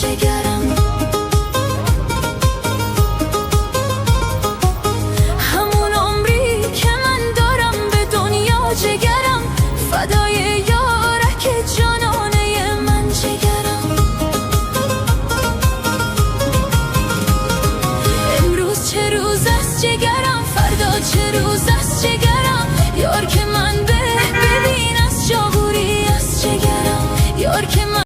جگرم، همون عمری که من دارم به دنیا جگرم، فدای یارک جانانه من جگرم. امروز چه روز است جگرم، فردا چه روز است جگرم، یار که